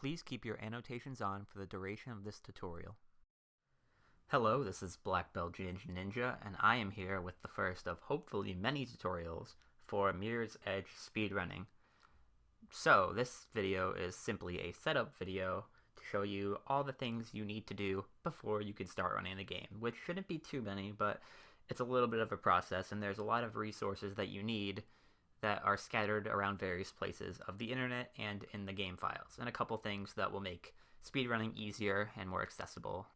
Please keep your annotations on for the duration of this tutorial. Hello, this is Blackbeltginganinja, and I am here with the first of hopefully many tutorials for Mirror's Edge speedrunning. So, this video is simply a setup video to show you all the things you need to do before you can start running the game, which shouldn't be too many, but it's a little bit of a process, and there's a lot of resources that you need that are scattered around various places of the internet and in the game files, and a couple things that will make speedrunning easier and more accessible.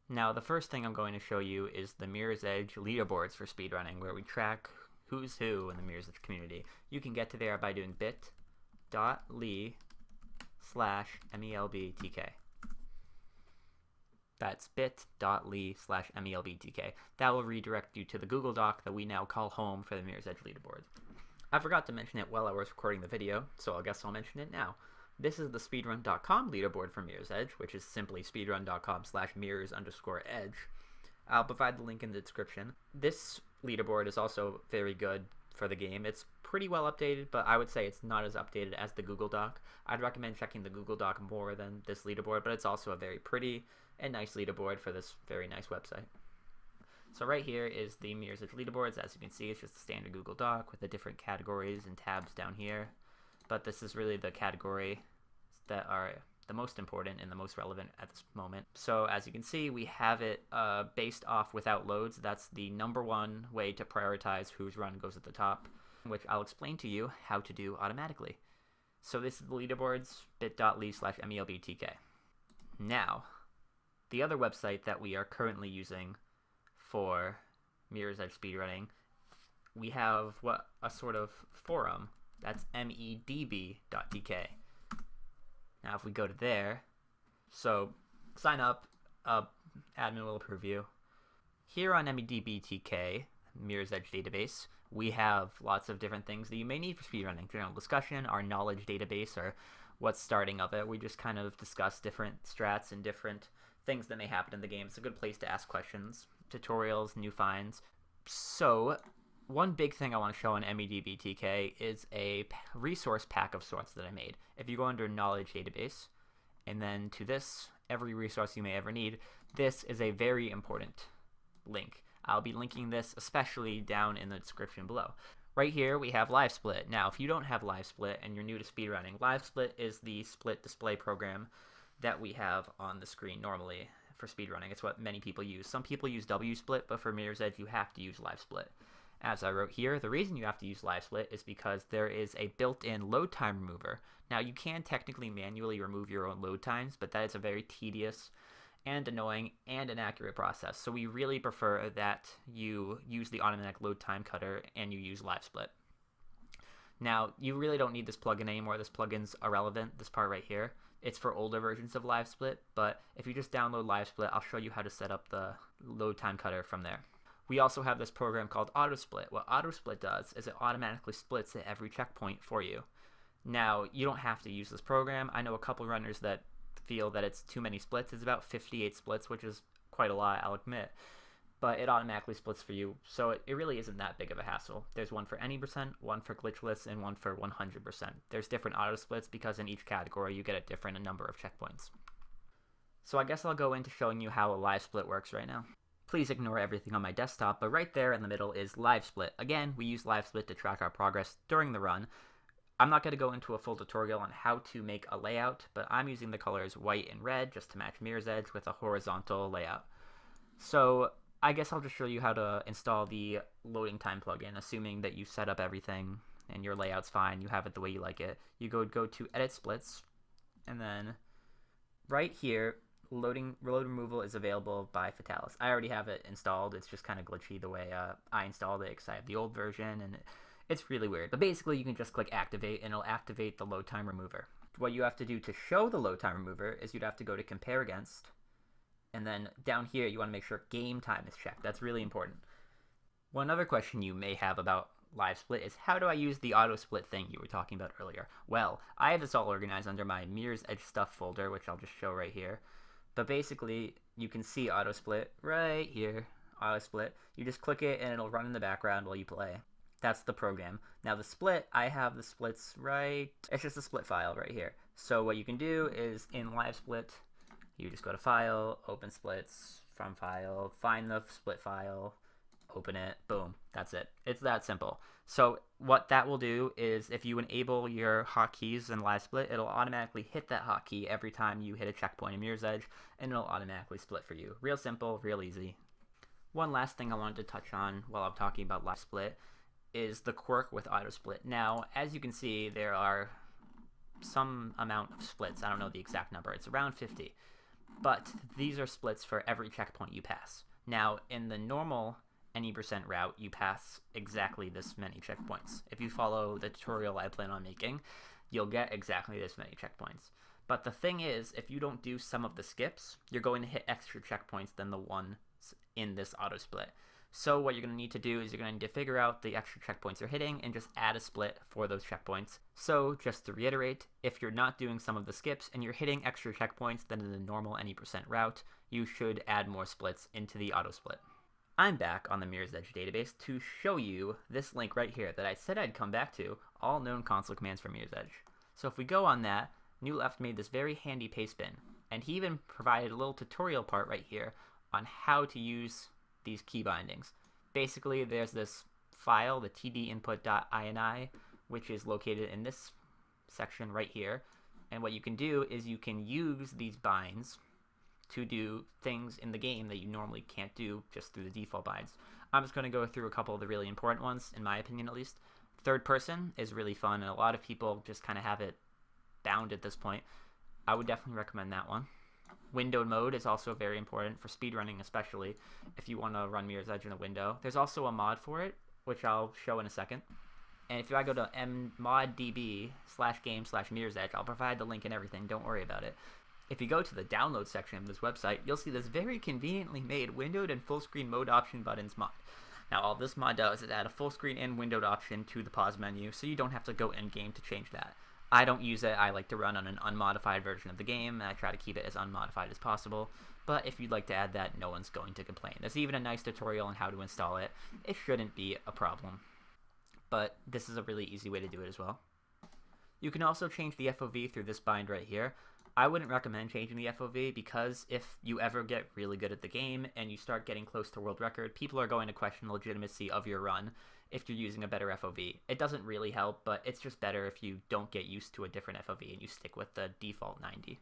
Now, the first thing I'm going to show you is the Mirror's Edge Leaderboards for speedrunning, where we track who's who in the Mirror's Edge community. You can get to there by doing bit.ly/MELBTK. That's bit.ly/MELBTK. That will redirect you to the Google Doc that we now call home for the Mirror's Edge Leaderboard. I forgot to mention it while I was recording the video, so I guess I'll mention it now. This is the speedrun.com leaderboard for Mirror's Edge, which is simply speedrun.com/mirrors_edge. I'll provide the link in the description. This leaderboard is also very good for the game. It's pretty well updated, but I would say it's not as updated as the Google Doc. I'd recommend checking the Google Doc more than this leaderboard, but it's also a very pretty and nice leaderboard for this very nice website. So right here is the Mirror's Edge leaderboards. As you can see, it's just a standard Google Doc with the different categories and tabs down here. But this is really the category that are the most important and the most relevant at this moment. So as you can see, we have it based off without loads. That's the #1 way to prioritize whose run goes at the top, which I'll explain to you how to do automatically. So this is the leaderboards, bit.ly/MELBTK. Now, the other website that we are currently using for Mirror's Edge speedrunning, we have a sort of forum. That's MEDB.tk. Now if we go to there, so sign up, admin will approve you. Here on MEDB.tk, Mirror's Edge database, we have lots of different things that you may need for speedrunning. General discussion, our knowledge database, or what's starting of it. We just kind of discuss different strats and different things that may happen in the game. It's a good place to ask questions, tutorials, new finds. So one big thing I want to show on MEDB.tk is a resource pack of sorts that I made. If you go under knowledge database, and then to this, every resource you may ever need, this is a very important link. I'll be linking this especially down in the description below. Right here we have Livesplit. Now if you don't have Livesplit and you're new to speedrunning, Livesplit is the split display program that we have on the screen normally for speedrunning. It's what many people use. Some people use WSplit, but for Mirror's Edge you have to use Livesplit. As I wrote here, the reason you have to use Livesplit is because there is a built-in load time remover. Now you can technically manually remove your own load times, but that is a very tedious and annoying and inaccurate process. So we really prefer that you use the automatic load time cutter and you use Livesplit. Now, you really don't need this plugin anymore. This plugin's irrelevant, this part right here. It's for older versions of Livesplit, but if you just download Livesplit, I'll show you how to set up the load time cutter from there. We also have this program called AutoSplit. What AutoSplit does is it automatically splits at every checkpoint for you. Now, you don't have to use this program. I know a couple runners that feel that it's too many splits. It's about 58 splits, which is quite a lot, I'll admit. But it automatically splits for you, so it really isn't that big of a hassle. There's one for any percent, one for glitchless, and one for 100%. There's different auto splits because in each category you get a different number of checkpoints. So I guess I'll go into showing you how a Livesplit works right now. Please ignore everything on my desktop, but right there in the middle is Livesplit. Again, we use Livesplit to track our progress during the run. I'm not going to go into a full tutorial on how to make a layout, but I'm using the colors white and red just to match Mirror's Edge with a horizontal layout. So I guess I'll just show you how to install the loading time plugin, assuming that you set up everything and your layout's fine, you have it the way you like it. You go to Edit Splits, and then right here, load removal is available by Fatalis. I already have it installed. It's just kind of glitchy the way I installed it because I have the old version, and it's really weird. But basically, you can just click Activate, and it'll activate the load time remover. What you have to do to show the load time remover is you'd have to go to Compare Against, and then down here, you want to make sure game time is checked. That's really important. One other question you may have about Livesplit is how do I use the auto split thing you were talking about earlier? Well, I have this all organized under my Mirror's Edge stuff folder, which I'll just show right here. But basically, you can see auto split right here, auto split. You just click it and it'll run in the background while you play. That's the program. Now the split, I have the splits right, it's just a split file right here. So what you can do is in Livesplit, you just go to File, Open Splits, from File, find the split file, open it, boom, that's it. It's that simple. So what that will do is if you enable your hotkeys in Livesplit, it'll automatically hit that hotkey every time you hit a checkpoint in Mirror's Edge, and it'll automatically split for you. Real simple, real easy. One last thing I wanted to touch on while I'm talking about Livesplit is the quirk with autosplit. Now, as you can see, there are some amount of splits. I don't know the exact number. It's around 50. But these are splits for every checkpoint you pass. Now, in the normal any % route, you pass exactly this many checkpoints. If you follow the tutorial I plan on making, you'll get exactly this many checkpoints. But the thing is, if you don't do some of the skips, you're going to hit extra checkpoints than the ones in this auto split. So what you're going to need to do is you're going to need to figure out the extra checkpoints you're hitting and just add a split for those checkpoints. So just to reiterate, if you're not doing some of the skips and you're hitting extra checkpoints than in the normal any % route, you should add more splits into the auto split. I'm back on the Mirror's Edge database to show you this link right here that I said I'd come back to, all known console commands for Mirror's Edge. So if we go on that, New Left made this very handy paste bin, and he even provided a little tutorial part right here on how to use these key bindings. Basically, there's this file, the tdinput.ini, which is located in this section right here. And what you can do is you can use these binds to do things in the game that you normally can't do just through the default binds. I'm just going to go through a couple of the really important ones, in my opinion at least. Third person is really fun, and a lot of people just kind of have it bound at this point. I would definitely recommend that one. Windowed mode is also very important for speedrunning, especially if you want to run Mirror's Edge in a window. There's also a mod for it, which I'll show in a second. And if I go to MEDB/game/Mirror's Edge, I'll provide the link and everything. Don't worry about it. If you go to the download section of this website, you'll see this very conveniently made windowed and full screen mode option buttons mod. Now, all this mod does is add a full screen and windowed option to the pause menu, so you don't have to go in-game to change that. I don't use it. I like to run on an unmodified version of the game, and I try to keep it as unmodified as possible. But if you'd like to add that, no one's going to complain. There's even a nice tutorial on how to install it. It shouldn't be a problem. But this is a really easy way to do it as well. You can also change the FOV through this bind right here. I wouldn't recommend changing the FOV because if you ever get really good at the game and you start getting close to world record, people are going to question the legitimacy of your run if you're using a better FOV. It doesn't really help, but it's just better if you don't get used to a different FOV and you stick with the default 90.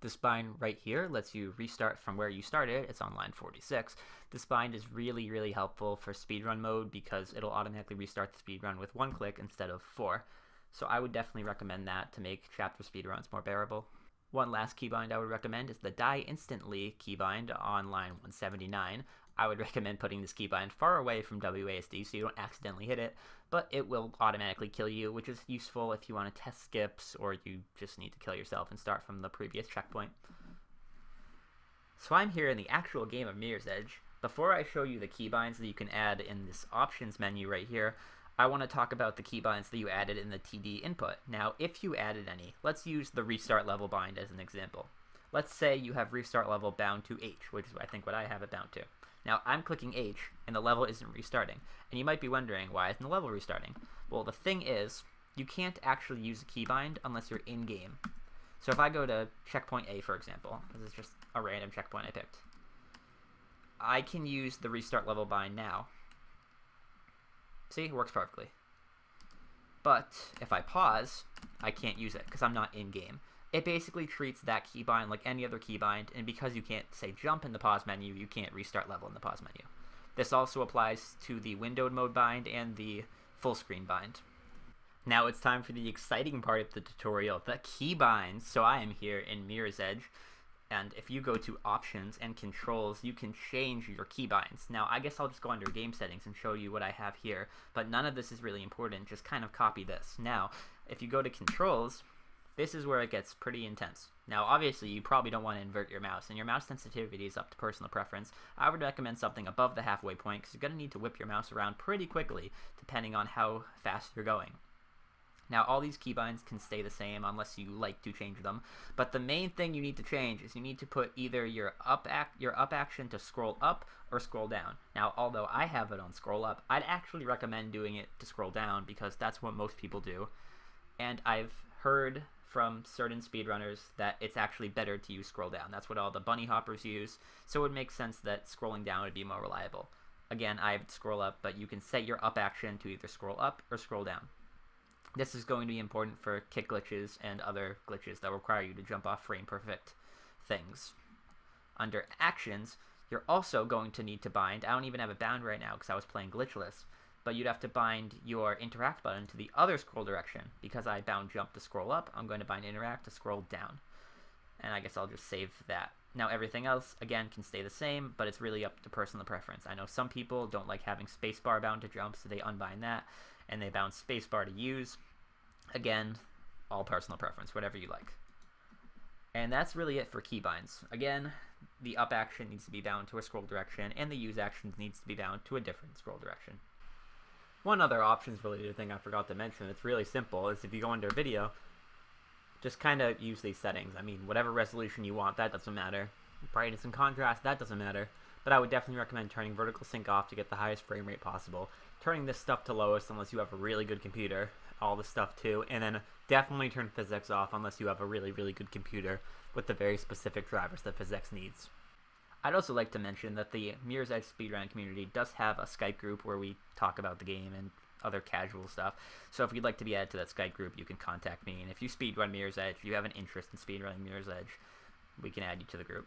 This bind right here lets you restart from where you started. It's on line 46. This bind is really, really helpful for speedrun mode because it'll automatically restart the speedrun with 1 click instead of 4. So I would definitely recommend that to make chapter speedruns more bearable. One last keybind I would recommend is the Die Instantly keybind on line 179. I would recommend putting this keybind far away from WASD so you don't accidentally hit it, but it will automatically kill you, which is useful if you want to test skips or you just need to kill yourself and start from the previous checkpoint. So I'm here in the actual game of Mirror's Edge. Before I show you the keybinds that you can add in this options menu right here, I want to talk about the keybinds that you added in the TD input. Now, if you added any, let's use the restart level bind as an example. Let's say you have restart level bound to H, which is I think what I have it bound to. Now, I'm clicking H, and the level isn't restarting. And you might be wondering, why isn't the level restarting? Well, the thing is, you can't actually use a keybind unless you're in-game. So if I go to checkpoint A, for example, this is just a random checkpoint I picked, I can use the restart level bind now. See, it works perfectly. But if I pause, I can't use it because I'm not in-game. It basically treats that keybind like any other keybind, and because you can't, say, jump in the pause menu, you can't restart level in the pause menu. This also applies to the windowed mode bind and the full screen bind. Now it's time for the exciting part of the tutorial, the keybinds. So I am here in Mirror's Edge, and if you go to options and controls, you can change your keybinds. Now I guess I'll just go under game settings and show you what I have here, but none of this is really important, just kind of copy this. Now, if you go to controls, this is where it gets pretty intense. Now, obviously, you probably don't want to invert your mouse, and your mouse sensitivity is up to personal preference. I would recommend something above the halfway point, because you're going to need to whip your mouse around pretty quickly, depending on how fast you're going. Now, all these keybinds can stay the same unless you like to change them, but the main thing you need to change is you need to put either your up action to scroll up or scroll down. Now, although I have it on scroll up, I'd actually recommend doing it to scroll down, because that's what most people do. And I've heard from certain speedrunners that it's actually better to use scroll down. That's what all the bunny hoppers use, so it would make sense that scrolling down would be more reliable. Again, I have scroll up, but you can set your up action to either scroll up or scroll down. This is going to be important for kick glitches and other glitches that require you to jump off frame perfect things. Under actions, you're also going to need to bind, I don't even have it bound right now because I was playing glitchless, but you'd have to bind your interact button to the other scroll direction. Because I bound jump to scroll up, I'm going to bind interact to scroll down. And I guess I'll just save that. Now everything else, again, can stay the same, but it's really up to personal preference. I know some people don't like having spacebar bound to jump, so they unbind that, and they bound spacebar to use. Again, all personal preference, whatever you like. And that's really it for keybinds. Again, the up action needs to be bound to a scroll direction, and the use action needs to be bound to a different scroll direction. One other options related thing I forgot to mention that's really simple is if you go under video, just kind of use these settings. I mean, whatever resolution you want, that doesn't matter. Brightness and contrast, that doesn't matter. But I would definitely recommend turning vertical sync off to get the highest frame rate possible. Turning this stuff to lowest unless you have a really good computer. All this stuff too. And then definitely turn physics off unless you have a really, really good computer with the very specific drivers that physics needs. I'd also like to mention that the Mirror's Edge speedrunning community does have a Skype group where we talk about the game and other casual stuff. So if you'd like to be added to that Skype group, you can contact me. And if you speedrun Mirror's Edge, if you have an interest in speedrunning Mirror's Edge, we can add you to the group.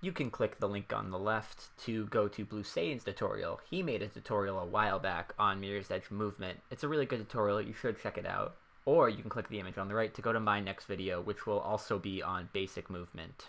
You can click the link on the left to go to Blue Satan's tutorial. He made a tutorial a while back on Mirror's Edge movement. It's a really good tutorial. You should check it out. Or you can click the image on the right to go to my next video, which will also be on basic movement.